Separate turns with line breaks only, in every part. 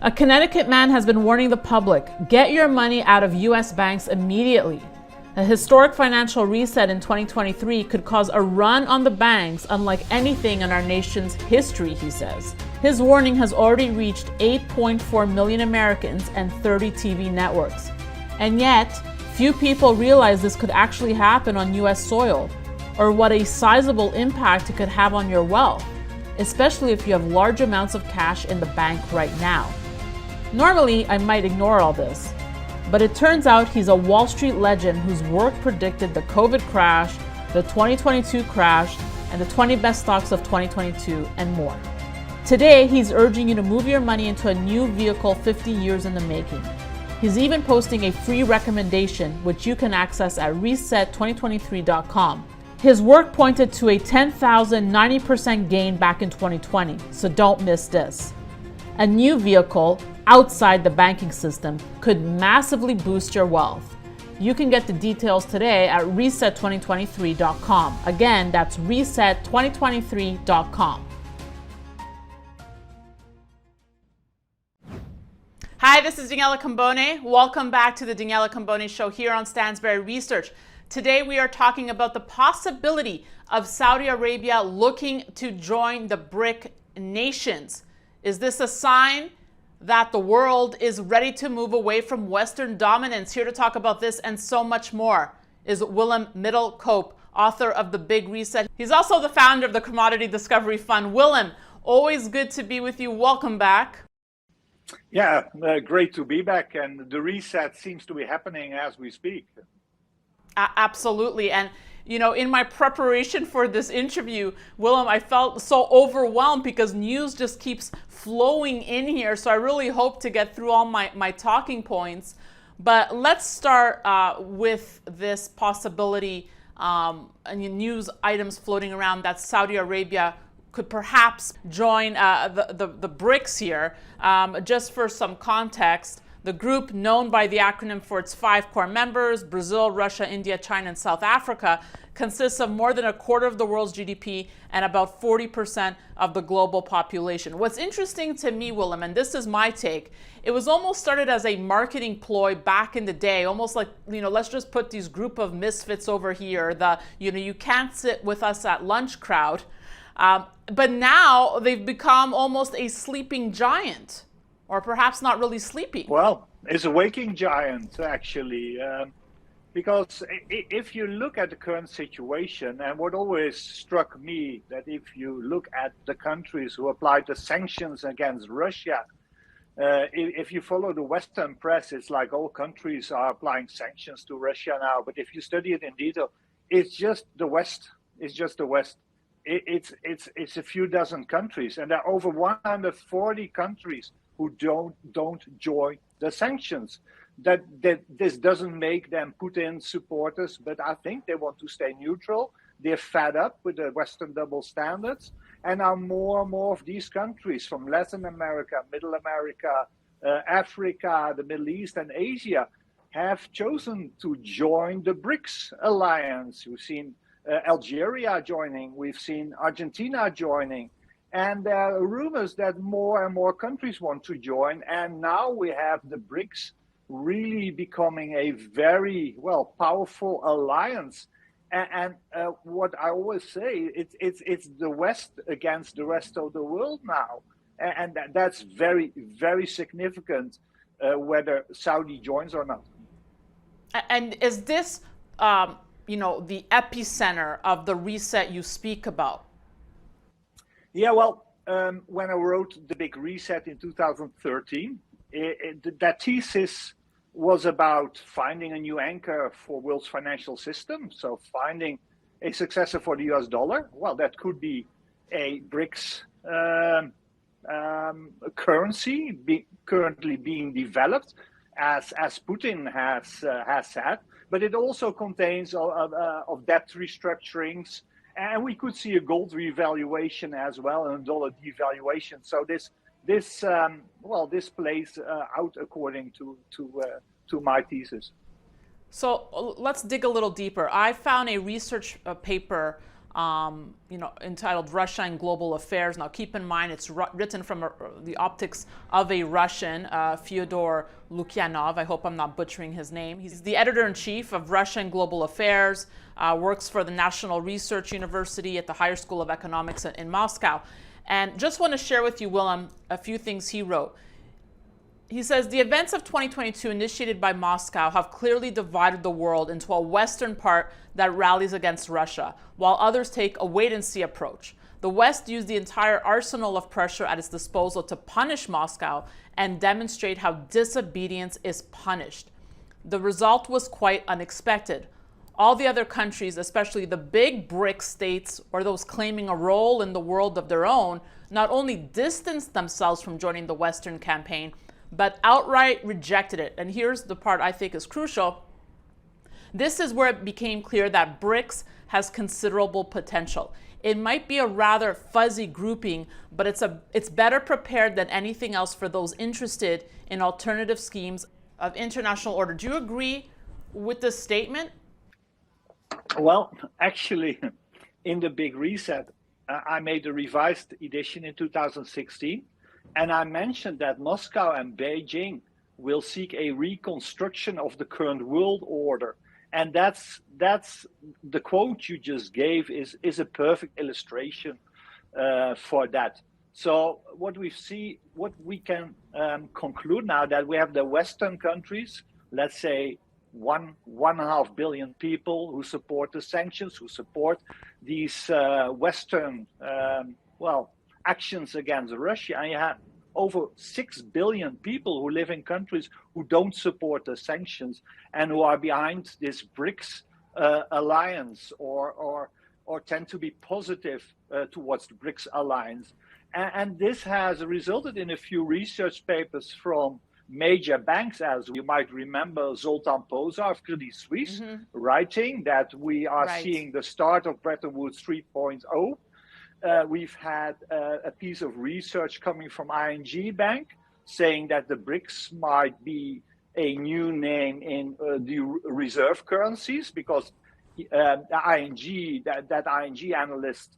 A Connecticut man has been warning the public, get your money out of U.S. banks immediately. A historic financial reset in 2023 could cause a run on the banks unlike anything in our nation's history, he says. His warning has already reached 8.4 million Americans and 30 TV networks. And yet, few people realize this could actually happen on U.S. soil, or what a sizable impact it could have on your wealth, especially if you have large amounts of cash in the bank right now. Normally, I might ignore all this, but it turns out he's a Wall Street legend whose work predicted the COVID crash, the 2022 crash, and the 20 best stocks of 2022, and more. Today, he's urging you to move your money into a new vehicle 50 years in the making. He's even posting a free recommendation, which you can access at reset2023.com. His work pointed to a 10,090% gain back in 2020, so don't miss this. A new vehicle outside the banking system could massively boost your wealth. You can get the details today at reset2023.com. Again, that's reset2023.com. Hi, this is Daniela Combone. Welcome back to the Daniela Cambone Show here on Stansberry Research. Today we are talking about the possibility of Saudi Arabia looking to join the BRIC nations. Is this a sign that the world is ready to move away from Western dominance? Here to talk about this and so much more is Willem Middelkoop, author of The Big Reset. He's also the founder of the Commodity Discovery Fund. Willem, always good to be with you. Welcome back.
Yeah, great to be back. And the reset seems to be happening as we speak.
Absolutely. And you know, in my preparation for this interview, Willem, I felt so overwhelmed because news just keeps flowing in here. So I really hope to get through all my talking points. But let's start with this possibility and news items floating around that Saudi Arabia could perhaps join the BRICS here. Just for some context, the group, known by the acronym for its 5 core members, Brazil, Russia, India, China, and South Africa, consists of more than a quarter of the world's GDP and about 40% of the global population. What's interesting to me, Willem, and this is my take, it was almost started as a marketing ploy back in the day, almost like, you know, let's just put these group of misfits over here, the, you know, you can't sit with us at lunch crowd. But now they've become almost a sleeping giant. Or perhaps not really sleeping.
Well, it's a waking giant, actually, because if you look at the current situation, and what always struck me, that if you look at the countries who applied the sanctions against Russia, if you follow the Western press, it's like all countries are applying sanctions to Russia now. But if you study it in detail, it's just the West. It's just the West. It's a few dozen countries, and there are over 140 countries who don't join the sanctions. That this doesn't make them Putin supporters, but I think they want to stay neutral. They're fed up with the Western double standards, and now more and more of these countries from Latin America, Middle America, Africa, the Middle East, and Asia have chosen to join the BRICS alliance. We've seen Algeria joining, we've seen Argentina joining. And there are rumors that more and more countries want to join. And now we have the BRICS really becoming a very, well, powerful alliance. And what I always say, it's the West against the rest of the world now. And that's very, very significant, whether Saudi joins or not.
And is this, you know, the epicenter of the reset you speak about?
Yeah, well, when I wrote The Big Reset in 2013, that thesis was about finding a new anchor for world's financial system. So finding a successor for the US dollar. Well, that could be a BRICS currency currently being developed, as Putin has said. But it also contains of debt restructurings. And we could see a gold revaluation as well and a dollar devaluation. So this plays out according to my thesis.
So let's dig a little deeper. I found a research paper entitled Russia and Global Affairs. Now, keep in mind, it's written from the optics of a Russian, Fyodor Lukyanov. I hope I'm not butchering his name. He's the editor-in-chief of Russia and Global Affairs, works for the National Research University at the Higher School of Economics in Moscow. And just want to share with you, Willem, a few things he wrote. He says, the events of 2022 initiated by Moscow have clearly divided the world into a Western part that rallies against Russia, while others take a wait-and-see approach. The West used the entire arsenal of pressure at its disposal to punish Moscow and demonstrate how disobedience is punished. The result was quite unexpected. All the other countries, especially the big BRICS states or those claiming a role in the world of their own, not only distanced themselves from joining the Western campaign, but outright rejected it. And here's the part I think is crucial. This is where it became clear that BRICS has considerable potential. It might be a rather fuzzy grouping, but it's better prepared than anything else for those interested in alternative schemes of international order. Do you agree with this statement?
Well, actually, in the Big Reset, I made a revised edition in 2016. And I mentioned that Moscow and Beijing will seek a reconstruction of the current world order. And that's the quote you just gave is a perfect illustration for that. So what we can conclude now that we have the Western countries, let's say 1.5 billion people who support the sanctions, who support these Western, actions against Russia, and you have over 6 billion people who live in countries who don't support the sanctions and who are behind this BRICS alliance or tend to be positive towards the BRICS alliance. And this has resulted in a few research papers from major banks, as you might remember, Zoltan Pozar of Credit Suisse, writing that we are seeing the start of Bretton Woods 3.0. We've had a piece of research coming from ING Bank saying that the BRICS might be a new name in the reserve currencies because ING analyst,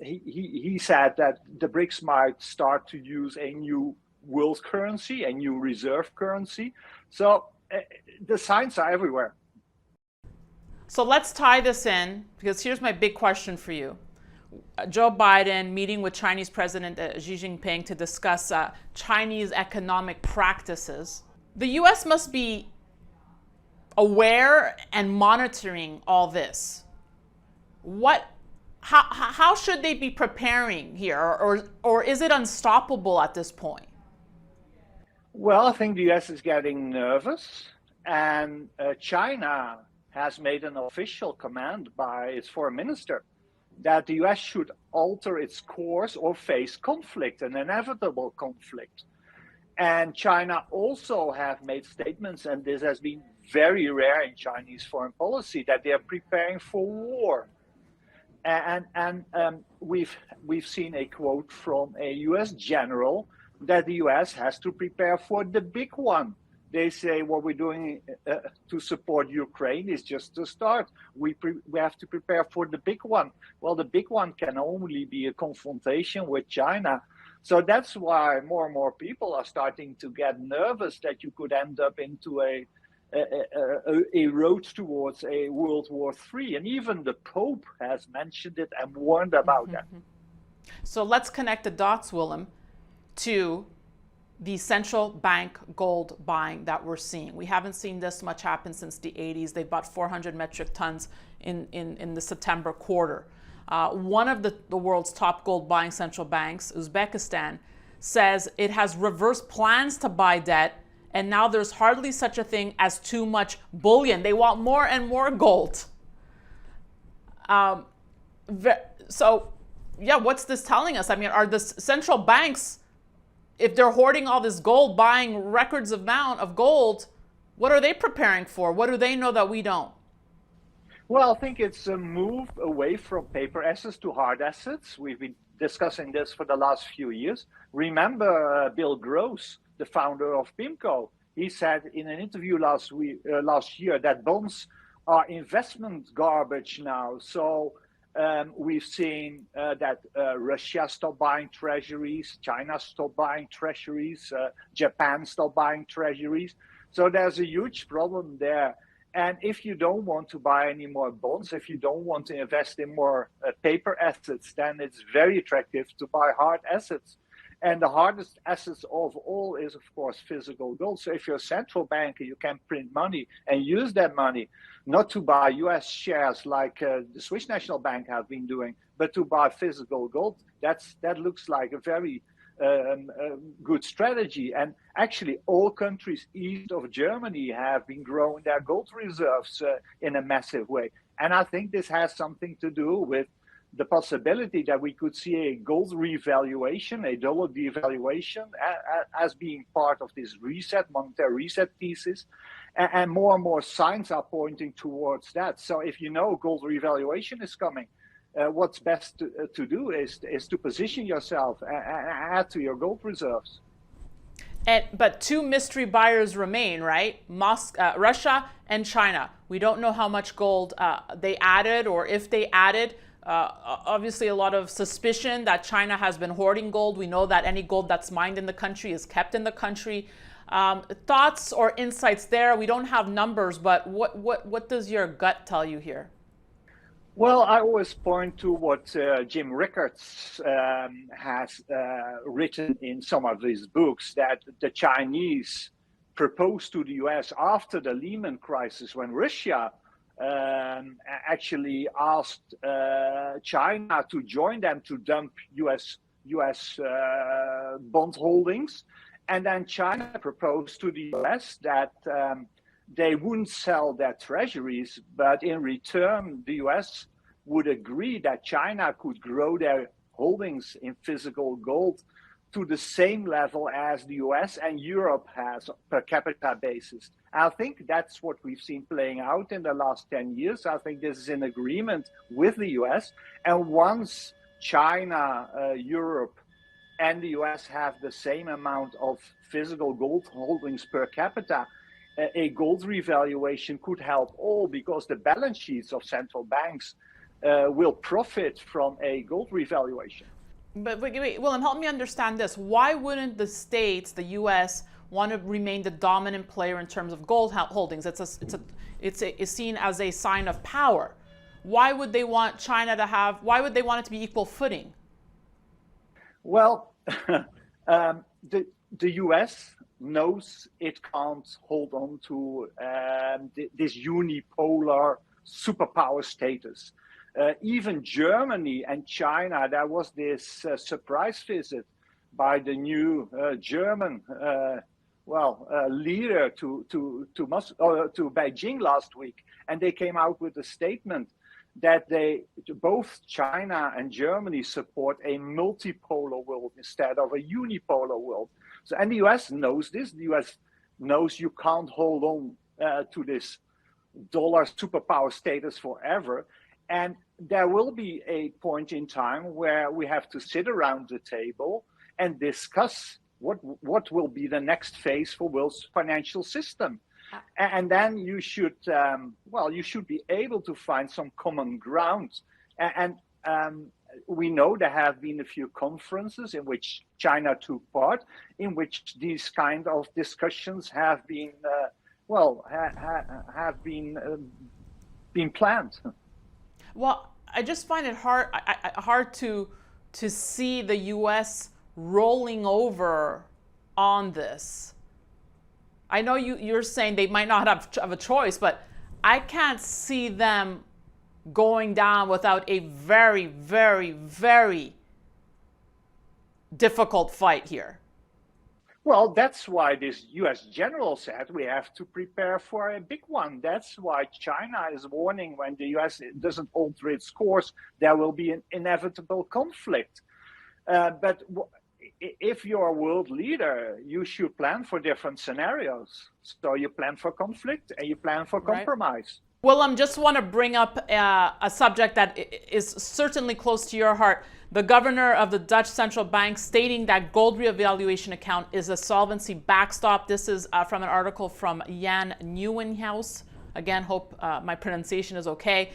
he said that the BRICS might start to use a new world currency, a new reserve currency. So the signs are everywhere.
So let's tie this in, because here's my big question for you. Joe Biden meeting with Chinese President Xi Jinping to discuss Chinese economic practices. The U.S. must be aware and monitoring all this. How should they be preparing here, or is it unstoppable at this point?
Well, I think the U.S. is getting nervous, and China has made an official command by its foreign minister that the U.S. should alter its course or face conflict, an inevitable conflict. And China also have made statements, and this has been very rare in Chinese foreign policy, that they are preparing for war. And we've seen a quote from a U.S. general that the U.S. has to prepare for the big one. They say what we're doing to support Ukraine is just the start. We have to prepare for the big one. Well, the big one can only be a confrontation with China. So that's why more and more people are starting to get nervous that you could end up into a road towards a World War III. And even the Pope has mentioned it and warned about that.
So let's connect the dots, Willem, to the central bank gold buying that we're seeing. We haven't seen this much happen since the 80s. They bought 400 metric tons in the September quarter. One of the world's top gold buying central banks, Uzbekistan, says it has reversed plans to buy debt, and now there's hardly such a thing as too much bullion. They want more and more gold. So, yeah, what's this telling us? I mean, are the central banks, if they're hoarding all this gold, buying records amount of gold, what are they preparing for? What do they know that we don't?
Well, I think it's a move away from paper assets to hard assets. We've been discussing this for the last few years. Remember Bill Gross, the founder of PIMCO, he said in an interview last year that bonds are investment garbage now. So We've seen that Russia stopped buying treasuries, China stopped buying treasuries, Japan stopped buying treasuries. So there's a huge problem there. And if you don't want to buy any more bonds, if you don't want to invest in more paper assets, then it's very attractive to buy hard assets. And the hardest assets of all is, of course, physical gold. So if you're a central banker, you can print money and use that money, not to buy US shares like the Swiss National Bank have been doing, but to buy physical gold. That looks like a very good strategy. And actually, all countries east of Germany have been growing their gold reserves in a massive way. And I think this has something to do with the possibility that we could see a gold revaluation, a dollar devaluation, as being part of this monetary reset thesis. And more signs are pointing towards that. So if you know gold revaluation is coming, what's best to do is to position yourself and add to your gold reserves.
But two mystery buyers remain, right? Russia and China. We don't know how much gold they added or if they added. Obviously, a lot of suspicion that China has been hoarding gold. We know that any gold that's mined in the country is kept in the country. Thoughts or insights there? We don't have numbers, but what does your gut tell you here?
Well, I always point to what Jim Rickards has written in some of his books, that the Chinese proposed to the US after the Lehman crisis, when Russia actually asked China to join them to dump US bond holdings. And then China proposed to the US that they wouldn't sell their treasuries, but in return, the US would agree that China could grow their holdings in physical gold to the same level as the US and Europe has per capita basis. I think that's what we've seen playing out in the last 10 years. I think this is in agreement with the US. And once China, Europe, and the US have the same amount of physical gold holdings per capita, a gold revaluation could help all, because the balance sheets of central banks will profit from a gold revaluation.
But wait, Willem, help me understand this. Why wouldn't the States, the U.S., want to remain the dominant player in terms of gold holdings? It's seen as a sign of power. Why would they want China to have? Why would they want it to be equal footing?
Well, the U.S. knows it can't hold on to this unipolar superpower status. Even Germany and China, there was this surprise visit by the new German leader to Beijing last week, and they came out with a statement that both China and Germany support a multipolar world instead of a unipolar world. So, and the US knows this. The US knows you can't hold on to this dollar superpower status forever. And there will be a point in time where we have to sit around the table and discuss what will be the next phase for world's financial system. And then you should be able to find some common ground. And we know there have been a few conferences in which China took part, in which these kind of discussions have been been planned.
Well, I just find it hard to see the U.S. rolling over on this. I know you're saying they might not have a choice, but I can't see them going down without a very, very, very difficult fight here.
Well, that's why this U.S. general said we have to prepare for a big one. That's why China is warning, when the U.S. doesn't alter its course, there will be an inevitable conflict. But if you're a world leader, you should plan for different scenarios. So you plan for conflict and you plan for compromise.
Right. Well, I just want to bring up a subject that is certainly close to your heart. The governor of the Dutch central bank stating that gold reevaluation account is a solvency backstop. This is from an article from Jan Nieuwenhuis. Again, hope my pronunciation is okay.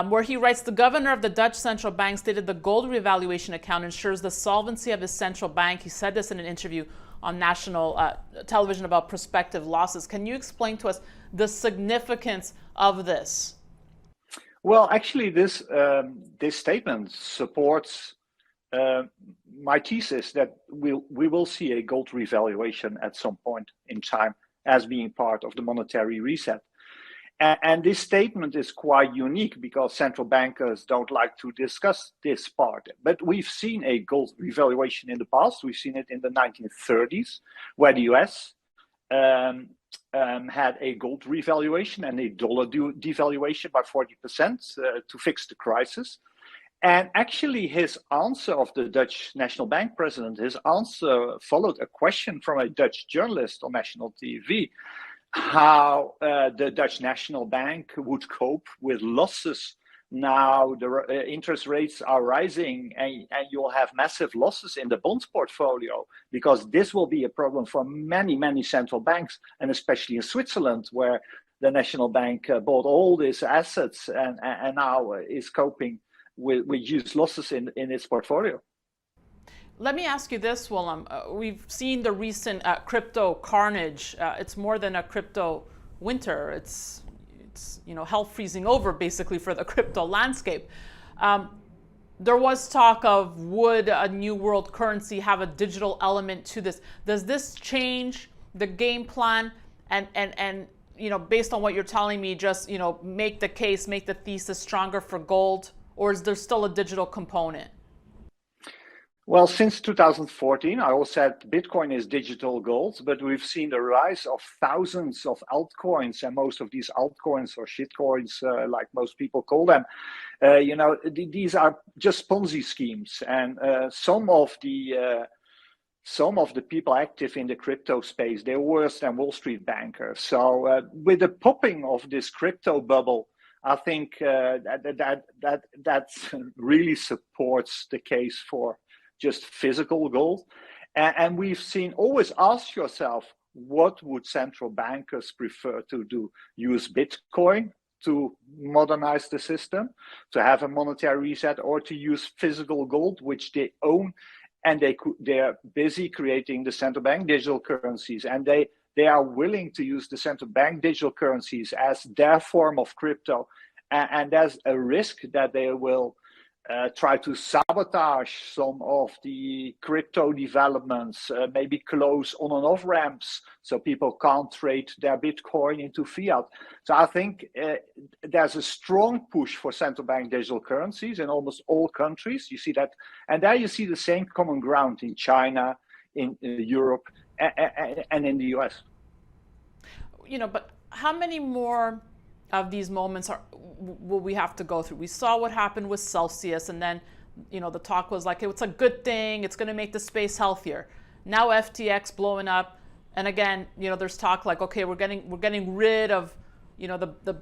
where he writes, the governor of the Dutch central bank stated the gold revaluation account ensures the solvency of his central bank. He said this in an interview on national television about prospective losses. Can you explain to us the significance of this?
Well, actually, this statement supports my thesis that we will see a gold revaluation at some point in time as being part of the monetary reset. And this statement is quite unique because central bankers don't like to discuss this part. But we've seen a gold revaluation in the past. We've seen it in the 1930s, where the US had a gold revaluation and a dollar devaluation by 40% to fix the crisis. And actually, his answer of the Dutch National Bank president, his answer followed a question from a Dutch journalist on national TV, how the Dutch National Bank would cope with losses. Now the interest rates are rising and you'll have massive losses in the bonds portfolio, because this will be a problem for many, many central banks, and especially in Switzerland, where the National Bank bought all these assets and now is coping with huge losses in its portfolio.
Let me ask you this, Willem. We've seen the recent crypto carnage. It's more than a crypto winter. It's hell freezing over basically for the crypto landscape. There was talk of, would a new world currency have a digital element to this? Does this change the game plan and based on what you're telling me, just make the case, make the thesis stronger for gold, or is there still a digital component?
Well, since 2014, I always said Bitcoin is digital gold, but we've seen the rise of thousands of altcoins, and most of these altcoins, or shitcoins, like most people call them, these are just Ponzi schemes, and some of the people active in the crypto space, they're worse than Wall Street bankers. So with the popping of this crypto bubble, I think that really supports the case for just physical gold. And we've seen, always ask yourself, what would central bankers prefer to do? Use Bitcoin to modernize the system, to have a monetary reset, or to use physical gold, which they own, and they're busy creating the central bank digital currencies, and they are willing to use the central bank digital currencies as their form of crypto. And there's a risk that they will try to sabotage some of the crypto developments, maybe close on and off ramps so people can't trade their Bitcoin into fiat. So I think there's a strong push for central bank digital currencies in almost all countries. You see that, and there you see the same common ground in China, in Europe, and in the US.
But how many more of these moments will we have to go through? We saw what happened with Celsius, and then the talk was like, it's a good thing, it's going to make the space healthier. Now FTX blowing up, and again, there's talk like, okay, we're getting rid of the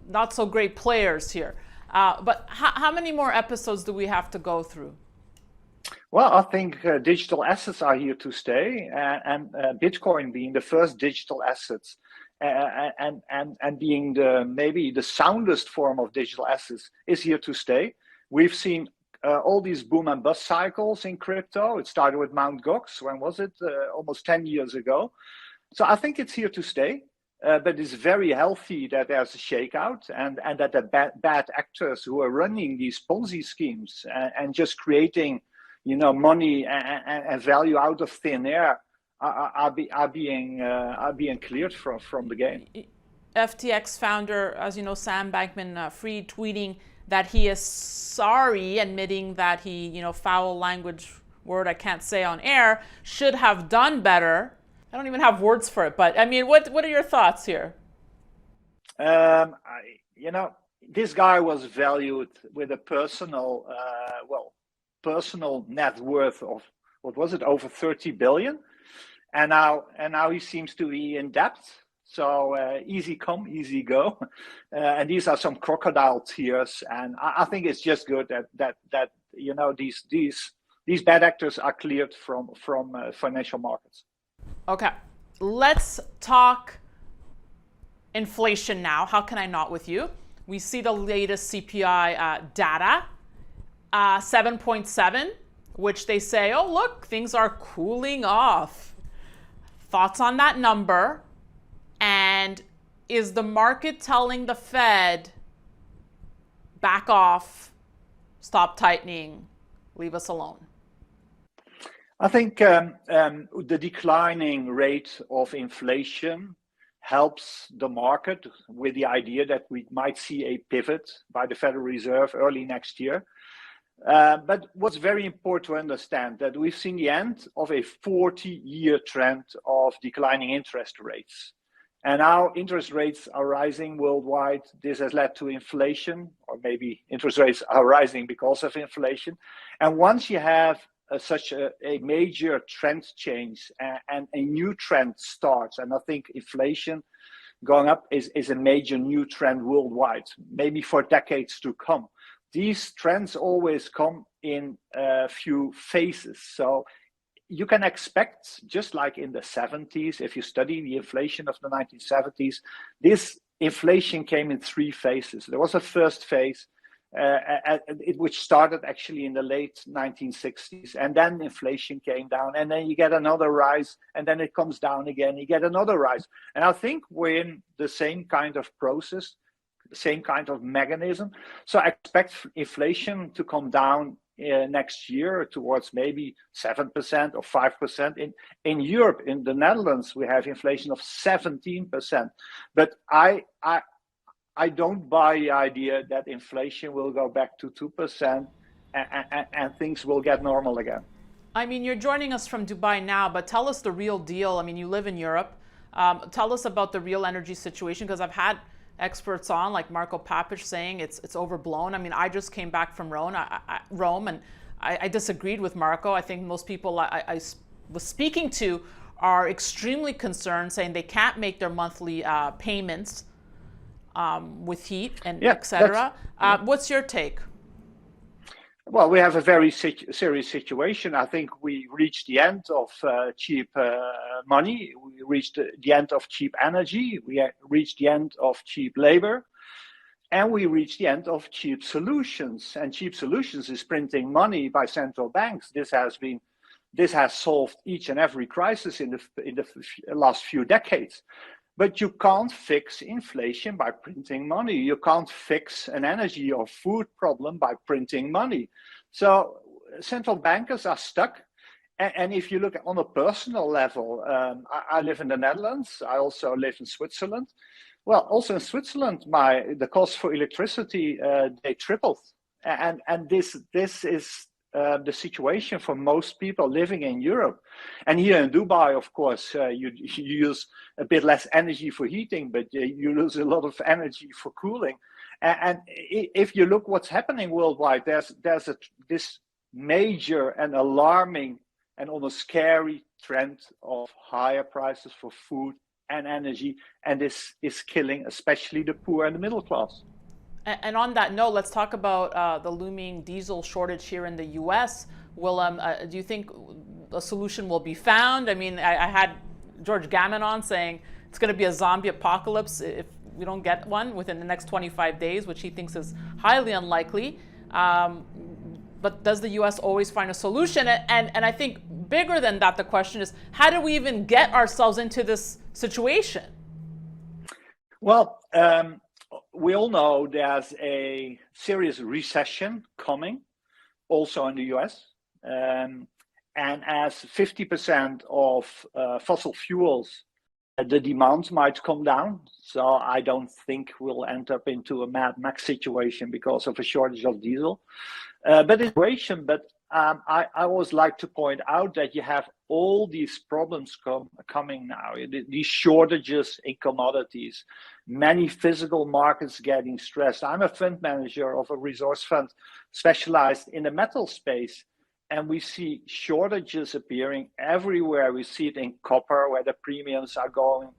not so great players here. But how many more episodes do we have to go through?
Well, I think digital assets are here to stay, and Bitcoin being the first digital assets, and being maybe the soundest form of digital assets, is here to stay. We've seen all these boom and bust cycles in crypto. It started with Mt. Gox. When was it? Almost 10 years ago. So I think it's here to stay. But it's very healthy that there's a shakeout, and that the bad actors who are running these Ponzi schemes and just creating money and value out of thin air are being cleared from the game.
FTX founder, as you know, Sam Bankman-Fried, tweeting that he is sorry, admitting that he, foul language word I can't say on air, should have done better. I don't even have words for it, but I mean, what are your thoughts here?
This guy was valued with a personal net worth of, what was it, over 30 billion. And now he seems to be in debt. So easy come, easy go. And these are some crocodile tears. And I think it's just good that these bad actors are cleared from financial markets.
Okay, let's talk inflation now. How can I not with you? We see the latest CPI data, 7.7, which they say, oh, look, things are cooling off. Thoughts on that number? And is the market telling the Fed, back off, stop tightening, leave us alone?
I think the declining rate of inflation helps the market with the idea that we might see a pivot by the Federal Reserve early next year. But what's very important to understand that we've seen the end of a 40-year trend of declining interest rates. And now interest rates are rising worldwide. This has led to inflation, or maybe interest rates are rising because of inflation. And once you have such a major trend change and a new trend starts, and I think inflation going up is a major new trend worldwide, maybe for decades to come. These trends always come in a few phases. So you can expect, just like in the 70s, if you study the inflation of the 1970s, this inflation came in three phases. There was a first phase, which started actually in the late 1960s, and then inflation came down, and then you get another rise, and then it comes down again, you get another rise. And I think we're in the same kind of process, the same kind of mechanism. So I expect inflation to come down next year towards maybe 7% or 5%. In Europe, in the Netherlands, we have inflation of 17%. But I don't buy the idea that inflation will go back to 2% and things will get normal again.
I mean, you're joining us from Dubai now, but tell us the real deal. I mean, you live in Europe. Tell us about the real energy situation, because I've had experts on, like Marco Papic, saying it's overblown. I mean, I just came back from Rome, and I disagreed with Marco. I think most people I was speaking to are extremely concerned, saying they can't make their monthly payments with heat and etc. What's your take?
Well, we have a very serious situation. I think we reached the end of cheap money. We reached the end of cheap energy. We reached the end of cheap labor. And we reached the end of cheap solutions. And cheap solutions is printing money by central banks. This has solved each and every crisis in the last few decades. But you can't fix inflation by printing money. You can't fix an energy or food problem by printing money. So central bankers are stuck. And if you look on a personal level, I live in the Netherlands. I also live in Switzerland. Well, also in Switzerland, the cost for electricity, they tripled. And this is the situation for most people living in Europe. And here in Dubai, of course, you use a bit less energy for heating, but you lose a lot of energy for cooling. And if you look what's happening worldwide, there's this major and alarming and almost scary trend of higher prices for food and energy, and this is killing especially the poor and the middle class.
And on that note, let's talk about the looming diesel shortage here in the U.S. Willem, do you think a solution will be found? I mean, I had George Gammon on saying it's going to be a zombie apocalypse if we don't get one within the next 25 days, which he thinks is highly unlikely. But does the U.S. always find a solution? And I think bigger than that, the question is, how do we even get ourselves into this situation?
Well, we all know there's a serious recession coming, also in the US. And as 50% of fossil fuels, the demand might come down. So I don't think we'll end up into a Mad Max situation because of a shortage of diesel. I always like to point out that you have all these problems coming now, these shortages in commodities, many physical markets getting stressed. I'm a fund manager of a resource fund specialized in the metal space, and we see shortages appearing everywhere. We see it in copper, where the premiums are going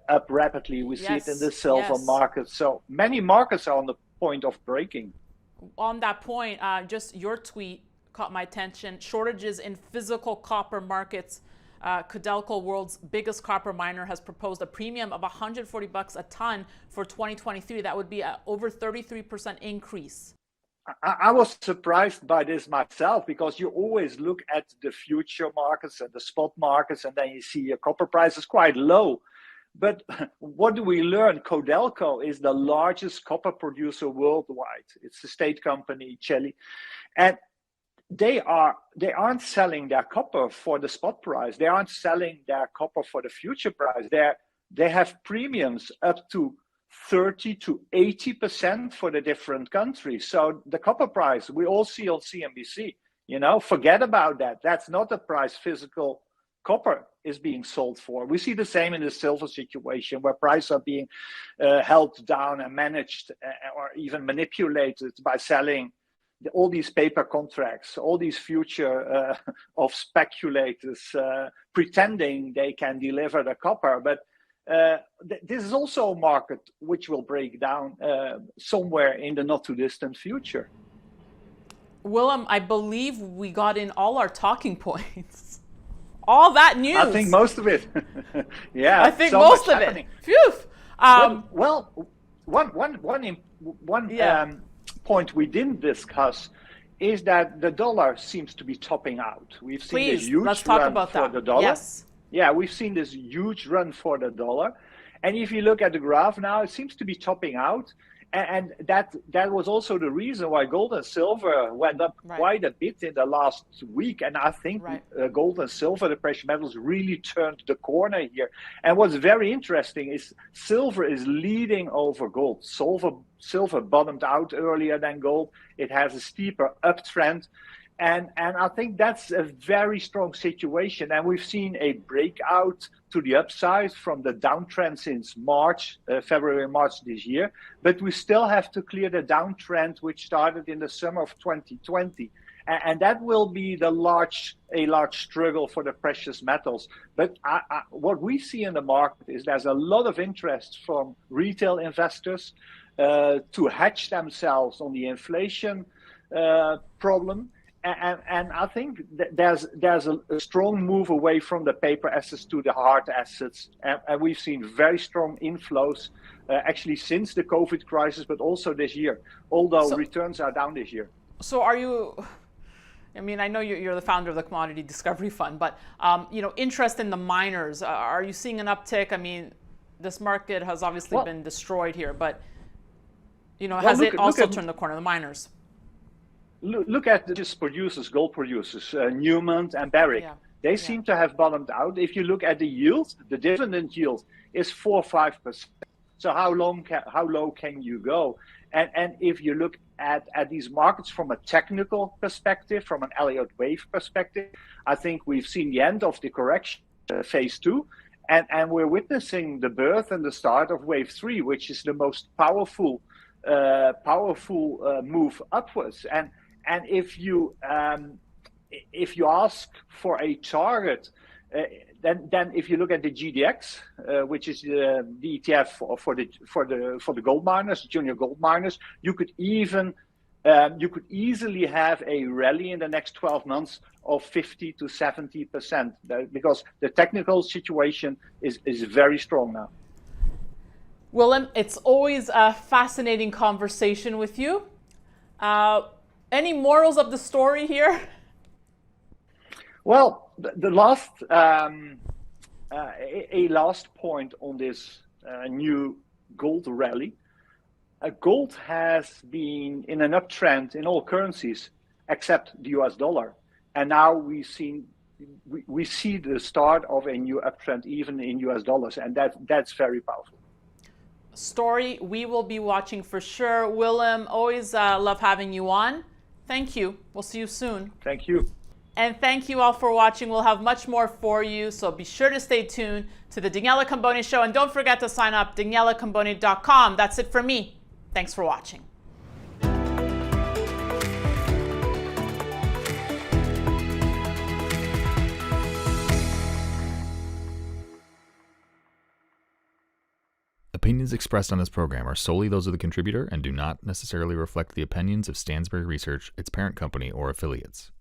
up rapidly. We see it in the silver market. So many markets are on the point of breaking.
On that point, just your tweet caught my attention. Shortages in physical copper markets Codelco, world's biggest copper miner, has proposed a premium of $140 a ton for 2023. That would be an over 33% increase.
I was surprised by this myself, because you always look at the future markets and the spot markets, and then you see a copper price is quite low. But what do we learn? Codelco is the largest copper producer worldwide. It's a state company, Chile, and they aren't selling their copper for the spot price. They aren't selling their copper for the future price. They have premiums up to 30 to 80% for the different countries. So the copper price we all see on CNBC, forget about that. That's not the price physical copper is being sold for. We see the same in the silver situation, where prices are being held down and managed or even manipulated by selling all these paper contracts, all these future of speculators pretending they can deliver the copper. But this is also a market which will break down somewhere in the not too distant future.
Willem, I believe we got in all our talking points. All that news.
I think most of it. Yeah.
I think so most of happening. It. Phew.
One point we didn't discuss is that the dollar seems to be topping out. We've seen this huge
let's talk
run
about
for
that.
the dollar.
Yes.
Yeah, we've seen this huge run for the dollar. And if you look at the graph now, it seems to be topping out. And that was also the reason why gold and silver went up quite a bit in the last week. And I think gold and silver, the precious metals, really turned the corner here. And what's very interesting is silver is leading over gold. Silver bottomed out earlier than gold. It has a steeper uptrend. And I think that's a very strong situation. And we've seen a breakout to the upside from the downtrend since February, March this year. But we still have to clear the downtrend, which started in the summer of 2020. And that will be a large struggle for the precious metals. But what we see in the market is there's a lot of interest from retail investors to hedge themselves on the inflation problem. And I think that there's a strong move away from the paper assets to the hard assets. And we've seen very strong inflows actually since the COVID crisis, but also this year, although returns are down this year.
So are you, I mean, I know you're the founder of the Commodity Discovery Fund, but interest in the miners, are you seeing an uptick? I mean, this market has obviously been destroyed here, but has it also turned the corner, the miners?
Look at just producers, gold producers, Newmont and Barrick. Yeah. They seem to have bottomed out. If you look at the yield, the dividend yield is 4 or 5%. So how low can you go? And if you look at these markets from a technical perspective, from an Elliott wave perspective, I think we've seen the end of the correction, phase 2, and we're witnessing the birth and the start of wave 3, which is the most powerful move upwards. And if you ask for a target, then if you look at the GDX, which is the ETF for the gold miners, junior gold miners, you could easily have a rally in the next 12 months of 50 to 70%, because the technical situation is very strong now.
Willem, it's always a fascinating conversation with you. Any morals of the story here?
Well, the last a last point on this new gold rally. Gold has been in an uptrend in all currencies except the US dollar, and now we see the start of a new uptrend even in US dollars, and that's very powerful.
Story we will be watching for sure. Willem, always love having you on. Thank you. We'll see you soon.
Thank you.
And thank you all for watching. We'll have much more for you, so be sure to stay tuned to the Daniela Cambone Show. And don't forget to sign up, danielacambone.com. That's it for me. Thanks for watching.
Opinions expressed on this program are solely those of the contributor and do not necessarily reflect the opinions of Stansberry Research, its parent company, or affiliates.